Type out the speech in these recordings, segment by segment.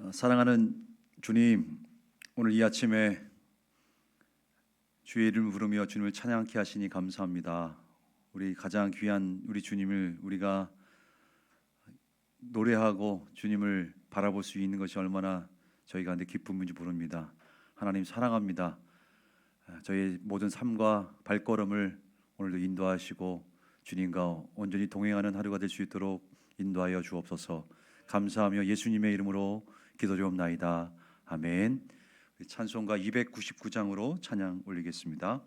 사랑하는 주님, 오늘 이 아침에 주의 이름을 부르며 주님을 찬양케 하시니 감사합니다. 우리 가장 귀한 우리 주님을 우리가 노래하고 주님을 바라볼 수 있는 것이 얼마나 저희가 기쁨인지 모릅니다. 하나님 사랑합니다. 저희 모든 삶과 발걸음을 오늘도 인도하시고 주님과 온전히 동행하는 하루가 될 수 있도록 인도하여 주옵소서. 감사하며 예수님의 이름으로 기도드리옵나이다. 아멘. 찬송가 299장으로 찬양 올리겠습니다.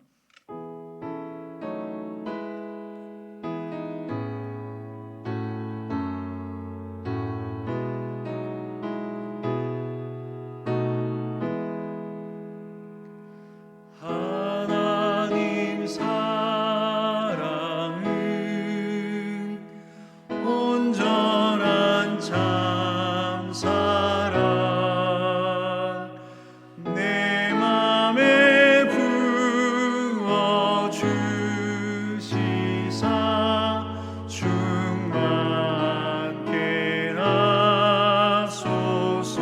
하나님 사랑은 온전한 참 사랑 내 맘에 부어 주시사 충만케 하소서.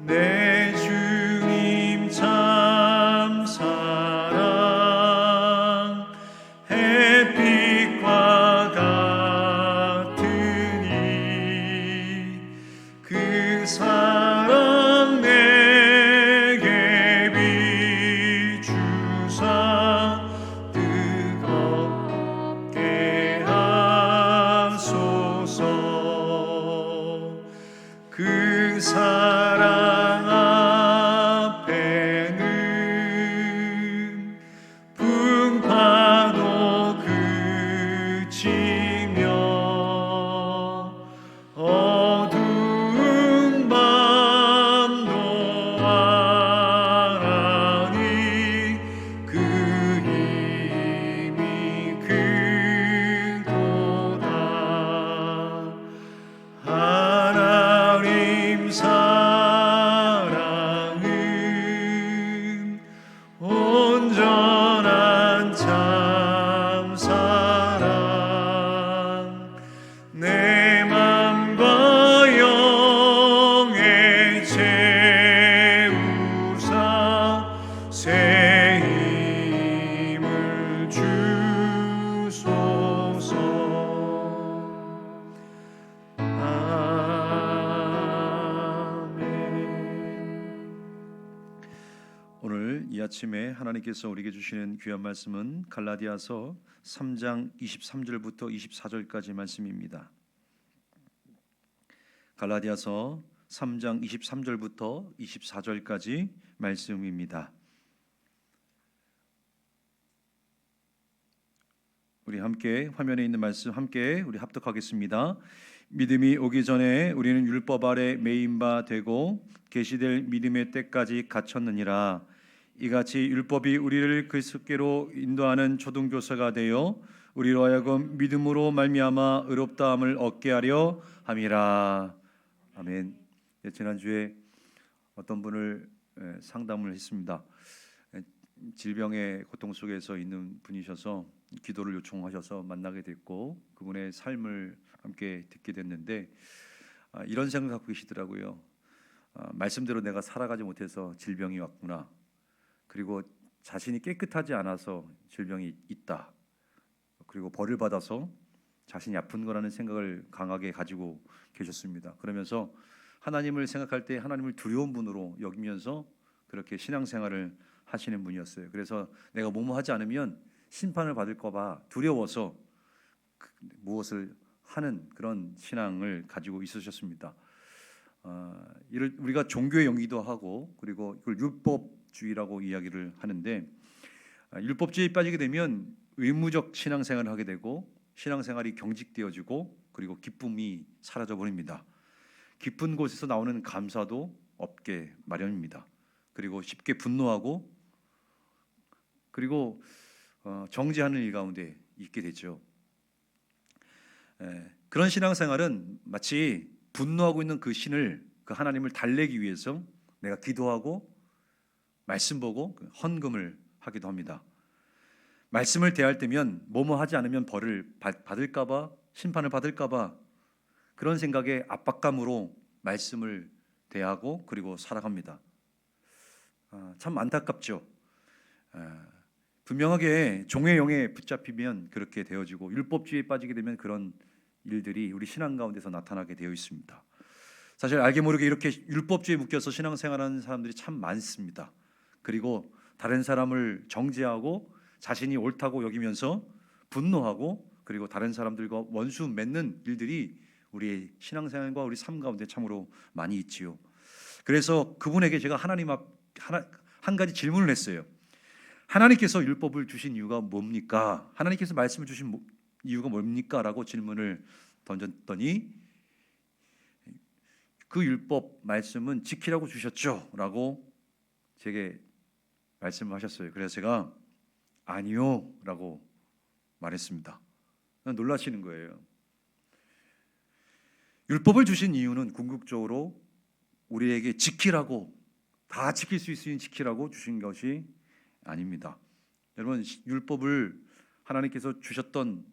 내 주님 참 사랑 햇빛과 같으니 그 사랑 내게 비추사 뜨겁게 하소서. 그 사랑 앞에는 풍파도 그치며 어두운 밤도 아라니 그 힘이 크도다. 하나님 사랑은 온전한 참 사랑 내 맘과 영에 채우사 새 힘을 주소서. 오늘 이 아침에 하나님께서 우리에게 주시는 귀한 말씀은 갈라디아서 3장 23절부터 24절까지 말씀입니다. 갈라디아서 3장 23절부터 24절까지 말씀입니다. 우리 함께 화면에 있는 말씀 함께 우리 합독하겠습니다. 믿음이 오기 전에 우리는 율법 아래 매인 바 되고 계시될 믿음의 때까지 갇혔느니라. 이같이 율법이 우리를 그리스도께로 인도하는 초등교사가 되어 우리로 하여금 믿음으로 말미암아 의롭다함을 얻게 하려 함이라. 아멘. 지난주에 어떤 분을 상담을 했습니다. 질병의 고통 속에서 있는 분이셔서 기도를 요청하셔서 만나게 됐고 그분의 삶을 함께 듣게 됐는데 이런 생각 갖고 계시더라고요. 말씀대로 내가 살아가지 못해서 질병이 왔구나. 그리고 자신이 깨끗하지 않아서 질병이 있다. 그리고 벌을 받아서 자신이 아픈 거라는 생각을 강하게 가지고 계셨습니다. 그러면서 하나님을 생각할 때 하나님을 두려운 분으로 여기면서 그렇게 신앙생활을 하시는 분이었어요. 그래서 내가 뭐뭐 하지 않으면 심판을 받을까 봐 두려워서 무엇을 하는 그런 신앙을 가지고 있으셨습니다. 이를 우리가 종교의 영이기도 하고 그리고 이걸 율법주의라고 이야기를 하는데 율법주의에 빠지게 되면 의무적 신앙생활을 하게 되고 신앙생활이 경직되어지고 그리고 기쁨이 사라져 버립니다. 깊은 곳에서 나오는 감사도 없게 마련입니다. 그리고 쉽게 분노하고 그리고 정죄하는 일 가운데 있게 되죠. 그런 신앙생활은 마치 분노하고 있는 그 신을 그 하나님을 달래기 위해서 내가 기도하고 말씀 보고 헌금을 하기도 합니다. 말씀을 대할 때면 뭐뭐 하지 않으면 벌을 받을까봐 심판을 받을까봐 그런 생각에 압박감으로 말씀을 대하고 그리고 살아갑니다. 참 안타깝죠. 분명하게 종의 영에 붙잡히면 그렇게 되어지고 율법주의에 빠지게 되면 그런 일들이 우리 신앙 가운데서 나타나게 되어 있습니다. 사실 알게 모르게 이렇게 율법주의에 묶여서 신앙생활하는 사람들이 참 많습니다. 그리고 다른 사람을 정죄하고 자신이 옳다고 여기면서 분노하고 그리고 다른 사람들과 원수 맺는 일들이 우리의 신앙생활과 우리 삶 가운데 참으로 많이 있지요. 그래서 그분에게 제가 한 가지 질문을 했어요. 하나님께서 율법을 주신 이유가 뭡니까? 하나님께서 말씀을 주신 이유가 뭡니까? 라고 질문을 던졌더니 그 율법 말씀은 지키라고 주셨죠? 라고 제게 말씀을 하셨어요. 그래서 제가 아니요 라고 말했습니다. 놀라시는 거예요. 율법을 주신 이유는 궁극적으로 우리에게 지키라고, 다 지킬 수 있으니 지키라고 주신 것이 아닙니다. 여러분, 율법을 하나님께서 주셨던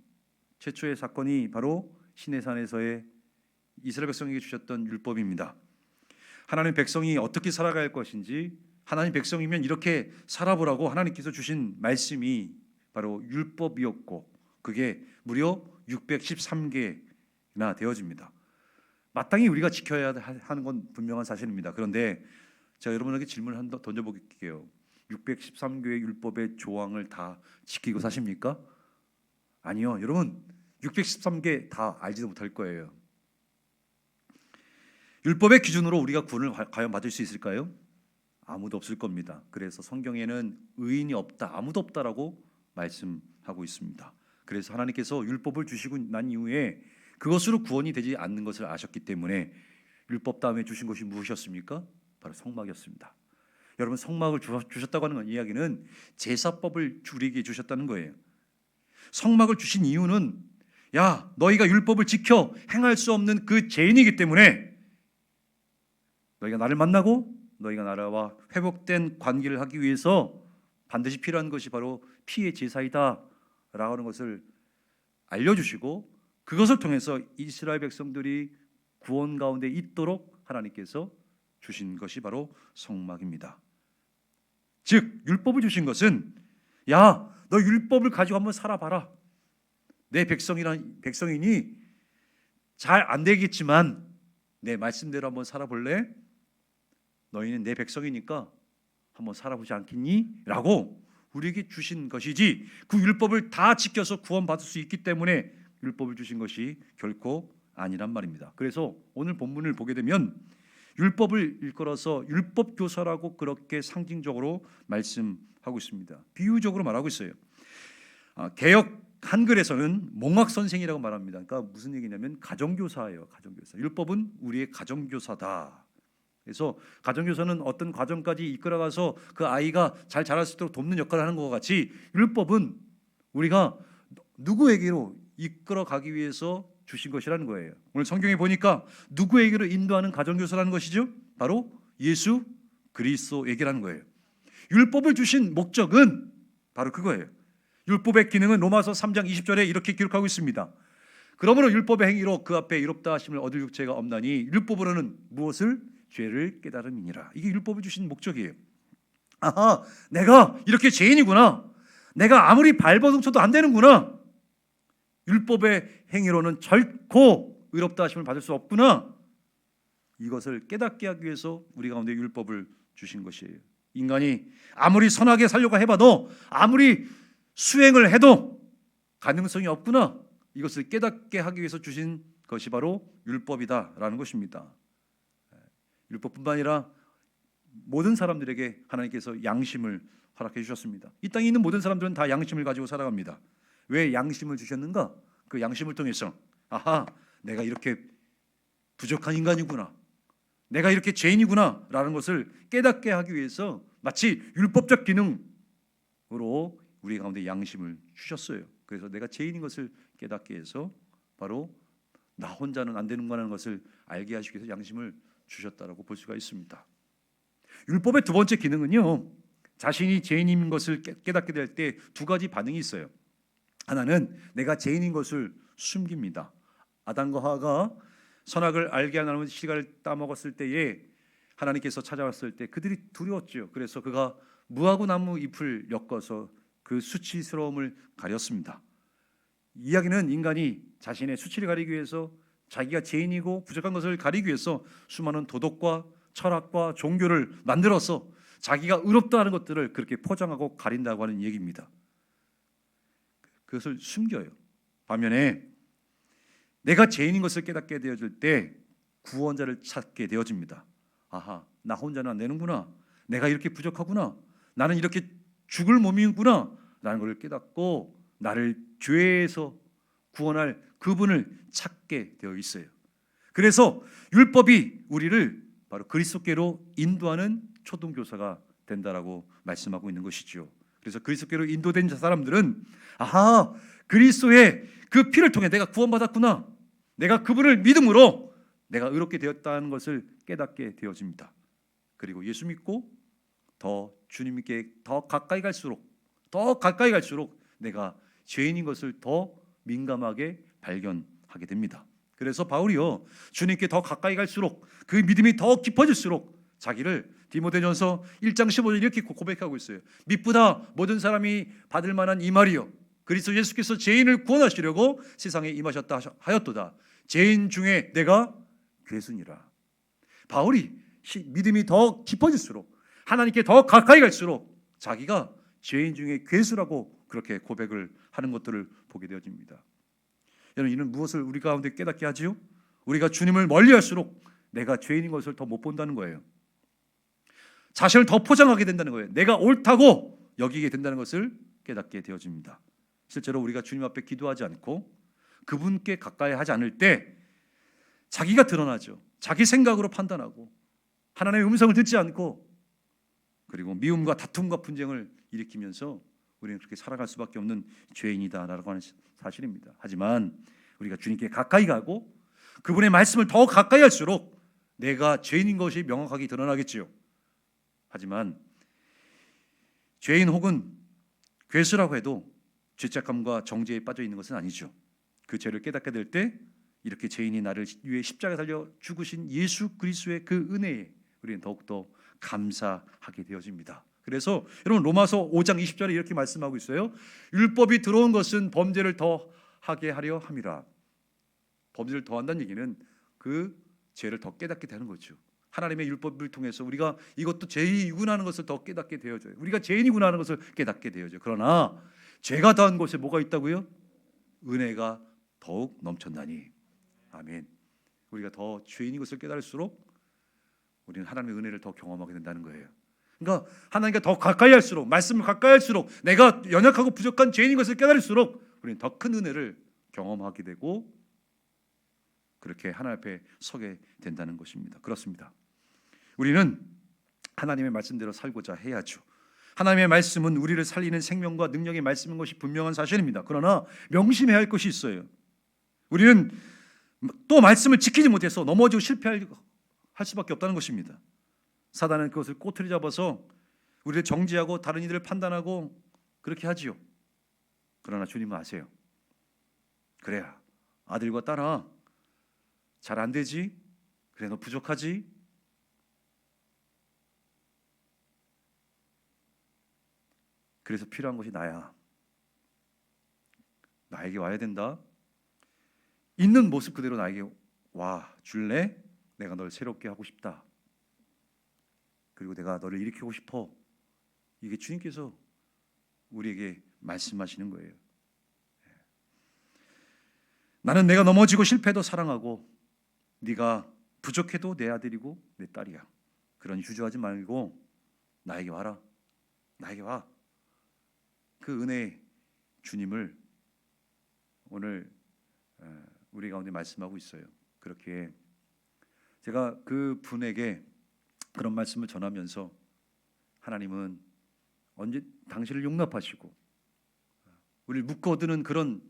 최초의 사건이 바로 시내산에서의 이스라엘 백성에게 주셨던 율법입니다. 하나님 백성이 어떻게 살아갈 것인지, 하나님 백성이면 이렇게 살아보라고 하나님께서 주신 말씀이 바로 율법이었고 그게 무려 613개나 되어집니다. 마땅히 우리가 지켜야 하는 건 분명한 사실입니다. 그런데 제가 여러분에게 질문을 한번 던져볼게요. 613개의 율법의 조항을 다 지키고 사십니까? 아니요. 여러분 613개 다 알지도 못할 거예요. 율법의 기준으로 우리가 구원을 과연 받을 수 있을까요? 아무도 없을 겁니다. 그래서 성경에는 의인이 없다, 아무도 없다라고 말씀하고 있습니다. 그래서 하나님께서 율법을 주시고 난 이후에 그것으로 구원이 되지 않는 것을 아셨기 때문에 율법 다음에 주신 것이 무엇이었습니까? 바로 성막이었습니다. 여러분, 성막을 주셨다고 하는 이야기는 제사법을 우리에게 주셨다는 거예요. 성막을 주신 이유는 야, 너희가 율법을 지켜 행할 수 없는 그 죄인이기 때문에 너희가 나를 만나고 너희가 나라와 회복된 관계를 하기 위해서 반드시 필요한 것이 바로 피의 제사이다 라고 하는 것을 알려주시고 그것을 통해서 이스라엘 백성들이 구원 가운데 있도록 하나님께서 주신 것이 바로 성막입니다. 즉 율법을 주신 것은 야, 너 율법을 가지고 한번 살아봐라. 내 백성이니 잘 안 되겠지만 내 말씀대로 한번 살아볼래? 너희는 내 백성이니까 한번 살아보지 않겠니? 라고 우리에게 주신 것이지 그 율법을 다 지켜서 구원받을 수 있기 때문에 율법을 주신 것이 결코 아니란 말입니다. 그래서 오늘 본문을 보게 되면 율법을 일컬어서 율법교사라고 그렇게 상징적으로 말씀하고 있습니다. 비유적으로 말하고 있어요. 개역 한글에서는 몽학선생이라고 말합니다. 그러니까 무슨 얘기냐면 가정교사예요. 가정교사. 율법은 우리의 가정교사다. 그래서 가정교사는 어떤 과정까지 이끌어가서 그 아이가 잘 자랄 수 있도록 돕는 역할을 하는 것 같이 율법은 우리가 누구에게로 이끌어가기 위해서 주신 것이라는 거예요. 오늘 성경에 보니까 누구에게로 인도하는 가정교사라는 것이죠? 바로 예수 그리스도에게라는 거예요. 율법을 주신 목적은 바로 그거예요. 율법의 기능은 로마서 3장 20절에 이렇게 기록하고 있습니다. 그러므로 율법의 행위로 그 앞에 의롭다 하심을 얻을 육체가 없나니 율법으로는 무엇을? 죄를 깨달음이니라. 이게 율법을 주신 목적이에요. 아하, 내가 이렇게 죄인이구나. 내가 아무리 발버둥쳐도 안 되는구나. 율법의 행위로는 결코 의롭다 하심을 받을 수 없구나. 이것을 깨닫게 하기 위해서 우리 가운데 율법을 주신 것이에요. 인간이 아무리 선하게 살려고 해봐도 아무리 수행을 해도 가능성이 없구나. 이것을 깨닫게 하기 위해서 주신 것이 바로 율법이다라는 것입니다. 율법뿐만 아니라 모든 사람들에게 하나님께서 양심을 허락해 주셨습니다. 이 땅에 있는 모든 사람들은 다 양심을 가지고 살아갑니다. 왜 양심을 주셨는가? 그 양심을 통해서 아하, 내가 이렇게 부족한 인간이구나, 내가 이렇게 죄인이구나 라는 것을 깨닫게 하기 위해서 마치 율법적 기능으로 우리 가운데 양심을 주셨어요. 그래서 내가 죄인인 것을 깨닫게 해서 바로 나 혼자는 안 되는구나 하는 것을 알게 하시기 위해서 양심을 주셨다라고 볼 수가 있습니다. 율법의 두 번째 기능은요, 자신이 죄인인 것을 깨닫게 될 때 두 가지 반응이 있어요. 하나는 내가 죄인인 것을 숨깁니다. 아담과 하와가 선악을 알게 하는 씨를 따먹었을 때에 하나님께서 찾아왔을 때 그들이 두려웠죠. 그래서 그가 무화과 나무 잎을 엮어서 그 수치스러움을 가렸습니다. 이야기는 인간이 자신의 수치를 가리기 위해서, 자기가 죄인이고 부족한 것을 가리기 위해서 수많은 도덕과 철학과 종교를 만들어서 자기가 의롭다는 것들을 그렇게 포장하고 가린다고 하는 얘기입니다. 그것을 숨겨요. 반면에 내가 죄인인 것을 깨닫게 되어질 때 구원자를 찾게 되어집니다. 아하, 나 혼자는 안 되는구나, 내가 이렇게 부족하구나, 나는 이렇게 죽을 몸이구나 라는 것을 깨닫고 나를 죄에서 구원할 그분을 찾게 되어 있어요. 그래서 율법이 우리를 바로 그리스도께로 인도하는 초등교사가 된다라고 말씀하고 있는 것이죠. 그래서 그리스도께로 인도된 사람들은 아하, 그리스도의 그 피를 통해 내가 구원받았구나, 내가 그분을 믿음으로 내가 의롭게 되었다는 것을 깨닫게 되어집니다. 그리고 예수 믿고 더 주님께 더 가까이 갈수록 내가 죄인인 것을 더 민감하게 발견하게 됩니다. 그래서 바울이요, 주님께 더 가까이 갈수록 그 믿음이 더 깊어질수록 자기를 디모데전서 1장 15절 이렇게 고백하고 있어요. 미쁘다 모든 사람이 받을 만한 이 말이요, 그리스도 예수께서 죄인을 구원하시려고 세상에 임하셨다 하였도다. 죄인 중에 내가 괴순이라. 바울이 믿음이 더 깊어질수록, 하나님께 더 가까이 갈수록 자기가 죄인 중에 괴수라고 그렇게 고백을 하는 것들을 보게 되어집니다. 여러분, 이는 무엇을 우리 가운데 깨닫게 하지요? 우리가 주님을 멀리할수록 내가 죄인인 것을 더 못 본다는 거예요. 자신을 더 포장하게 된다는 거예요. 내가 옳다고 여기게 된다는 것을 깨닫게 되어집니다. 실제로 우리가 주님 앞에 기도하지 않고 그분께 가까이 하지 않을 때 자기가 드러나죠. 자기 생각으로 판단하고 하나님의 음성을 듣지 않고, 그리고 미움과 다툼과 분쟁을 일으키면서 우리는 그렇게 살아갈 수밖에 없는 죄인이다라고 하는 사실입니다. 하지만 우리가 주님께 가까이 가고 그분의 말씀을 더 가까이 할수록 내가 죄인인 것이 명확하게 드러나겠지요. 하지만 죄인 혹은 괴수라고 해도 죄책감과 정죄에 빠져 있는 것은 아니죠. 그 죄를 깨닫게 될 때 이렇게 죄인이 나를 위해 십자가에 달려 죽으신 예수 그리스도의 그 은혜에 우리는 더욱더 감사하게 되어집니다. 그래서 여러분, 로마서 5장 20절에 이렇게 말씀하고 있어요. 율법이 들어온 것은 범죄를 더 하게 하려 함이라. 범죄를 더 한다는 얘기는 그 죄를 더 깨닫게 되는 거죠. 하나님의 율법을 통해서 우리가 이것도 죄이구나 하는 것을 더 깨닫게 되어져요. 우리가 죄인이구나 하는 것을 깨닫게 되어져요. 그러나 죄가 더한 곳에 뭐가 있다고요? 은혜가 더욱 넘쳤나니. 아멘. 우리가 더 죄인인 것을 깨달을수록 우리는 하나님의 은혜를 더 경험하게 된다는 거예요. 그러니까 하나님과 더 가까이 할수록, 말씀을 가까이 할수록, 내가 연약하고 부족한 죄인인 것을 깨달을수록 우리는 더 큰 은혜를 경험하게 되고 그렇게 하나님 앞에 서게 된다는 것입니다. 그렇습니다. 우리는 하나님의 말씀대로 살고자 해야죠. 하나님의 말씀은 우리를 살리는 생명과 능력의 말씀인 것이 분명한 사실입니다. 그러나 명심해야 할 것이 있어요. 우리는 또 말씀을 지키지 못해서 넘어지고 실패할 수밖에 없다는 것입니다. 사단은 그것을 꼬투리 잡아서 우리를 정죄하고 다른 이들을 판단하고 그렇게 하지요. 그러나 주님은 아세요. 그래야 아들과 딸아, 잘 안 되지? 그래, 너 부족하지? 그래서 필요한 것이 나야. 나에게 와야 된다. 있는 모습 그대로 나에게 와 줄래? 내가 널 새롭게 하고 싶다. 그리고 내가 너를 일으키고 싶어. 이게 주님께서 우리에게 말씀하시는 거예요. 나는 내가 넘어지고 실패도 사랑하고 네가 부족해도 내 아들이고 내 딸이야. 그런 주저하지 말고 나에게 와라. 나에게 와. 그 은혜의 주님을 오늘 우리 가운데 말씀하고 있어요. 그렇게 제가 그 분에게 그런 말씀을 전하면서 하나님은 언제 당신을 용납하시고 우리를 묶어두는 그런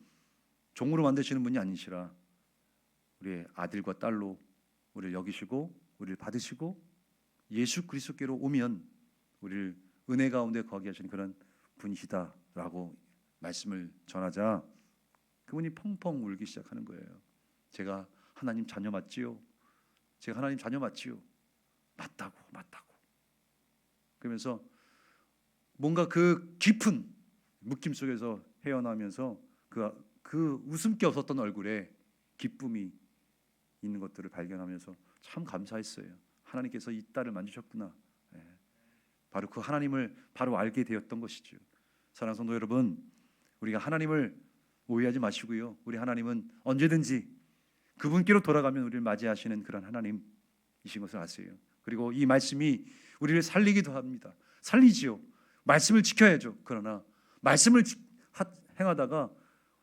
종으로 만드시는 분이 아니시라 우리의 아들과 딸로 우리를 여기시고 우리를 받으시고 예수 그리스도께로 오면 우리를 은혜 가운데 거하게 하시는 그런 분이시다라고 말씀을 전하자 그분이 펑펑 울기 시작하는 거예요. 제가 하나님 자녀 맞지요? 제가 하나님 자녀 맞지요? 맞다고. 그러면서 뭔가 그 깊은 묶임 속에서 헤어나면서 그 웃음기 없었던 얼굴에 기쁨이 있는 것들을 발견하면서 참 감사했어요. 하나님께서 이 딸을 만지셨구나. 바로 그 하나님을 바로 알게 되었던 것이죠. 사랑하는 성도 여러분, 우리가 하나님을 오해하지 마시고요. 우리 하나님은 언제든지 그분께로 돌아가면 우리를 맞이하시는 그런 하나님이신 것을 아세요. 그리고 이 말씀이 우리를 살리기도 합니다. 살리지요. 말씀을 지켜야죠. 그러나 말씀을 행하다가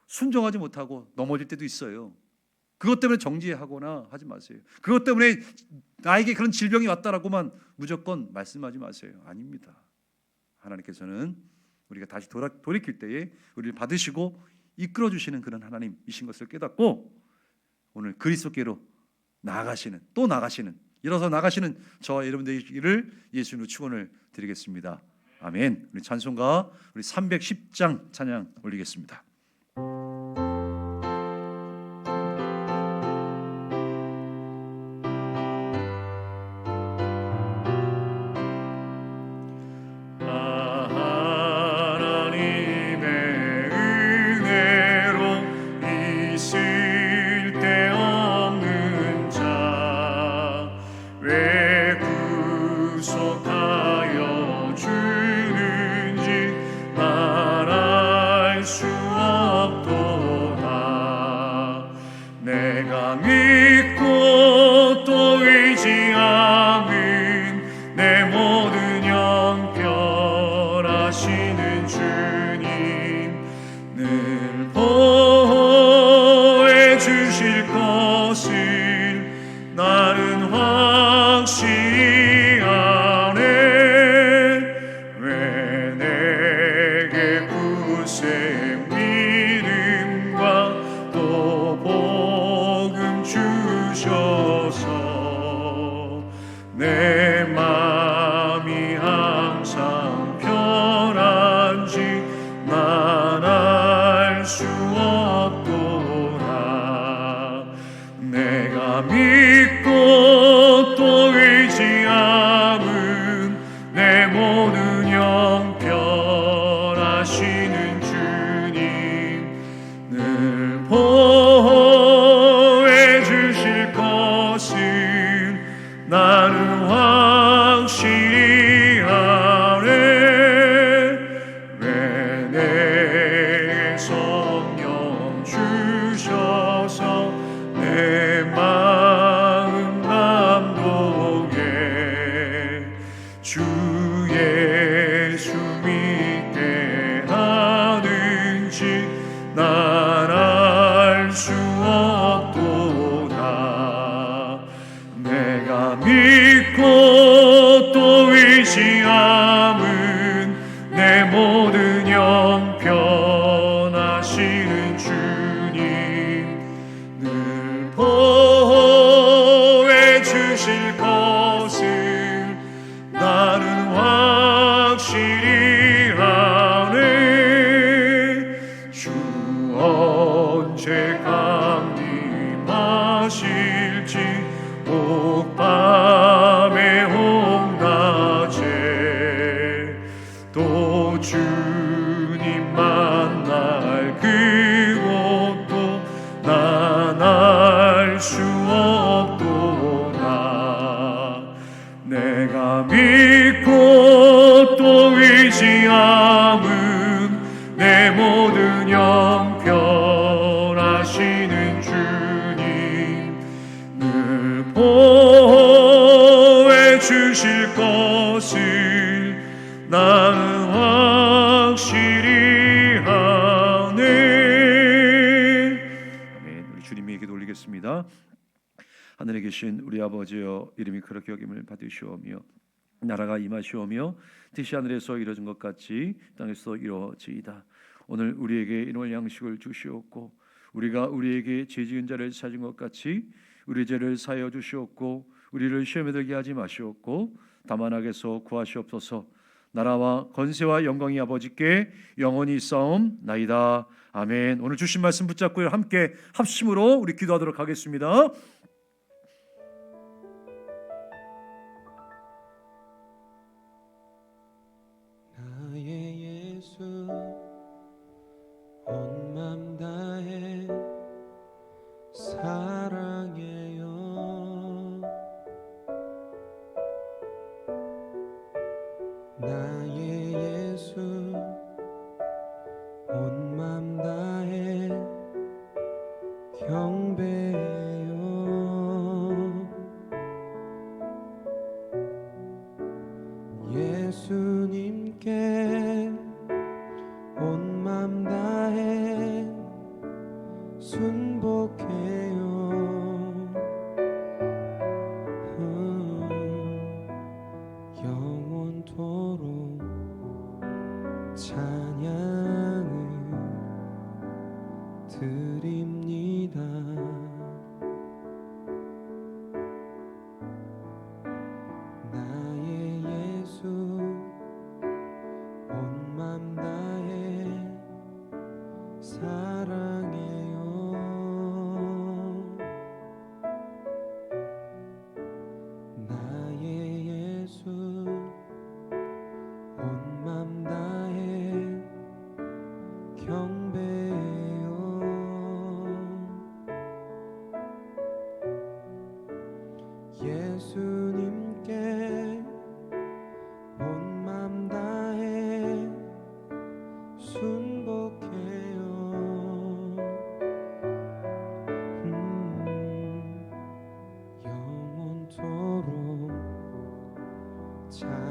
순종하지 못하고 넘어질 때도 있어요. 그것 때문에 정죄하거나 하지 마세요. 그것 때문에 나에게 그런 질병이 왔다라고만 무조건 말씀하지 마세요. 아닙니다. 하나님께서는 우리가 다시 돌이킬 때에 우리를 받으시고 이끌어 주시는 그런 하나님이신 것을 깨닫고 오늘 그리스도께로 나아가시는 일어서 나가시는 저와 여러분들을 예수님으로 축원을 드리겠습니다. 아멘. 우리 찬송가 우리 310장 찬양 올리겠습니다. 내가 믿고 또 의지함은 내 모든 영별하시는 주님 늘 보호해 주실 것을 나는 확신하네. 왜 내게 굳세 믿음과 또 복음 주셔서 내 마음이 항상 편한지 난 알 수 없도다. 내가 믿고 또 의지함은 내 모든 영별하시는 주님 늘 보호해 주실 것을 나는 확실히 아네. 왜 내 성령 주셔서 내 마음 감동해 주 예수 믿게 하는지 난 알 수 없도다. 내가 믿고 또 의지함은 내 모든 영편하시는 주님 늘 보호해 주실 것을 나는 확실히 아네. 주 언제 강림하실지 옥밤에 홍낮에 또 주님 만날 그곳도 난 알 수 없도다. 내가 믿고 또 의지함은 내 모든 영편하시는 주님 늘 주실 것을 나는 확실히 아네. 아멘. 우리 주님의 기도 올리겠습니다. 하늘에 계신 우리 아버지여, 이름이 그렇게 여김을 받으시오며 나라가 임하시오며 뜻이 하늘에서 이루어진 것 같이 땅에서 이루어지이다. 오늘 우리에게 일용할 양식을 주시옵고 우리가 우리에게 죄 지은 자를 사진 것 같이 우리 죄를 사하여 주시옵고 우리를 시험에 들게 하지 마시옵고 다만 악에서 구하시옵소서. 나라와 권세와 영광이 아버지께 영원히 있사옵나이다. 아멘. 오늘 주신 말씀 붙잡고 함께 합심으로 우리 기도하도록 하겠습니다. 나의 예수 온 맘 다해 사랑해요. 나의 예수 온 맘 다해 경배해요. 예수님께 온 맘 다해 순복해요. 영원토록 찬양을 드립니다. 나의 예수 온 맘 다해 사랑해요. 나의 예수 온 맘 다해 경배해요. 예수님께 온 맘 다해 순복해요. 영원토록 찬양을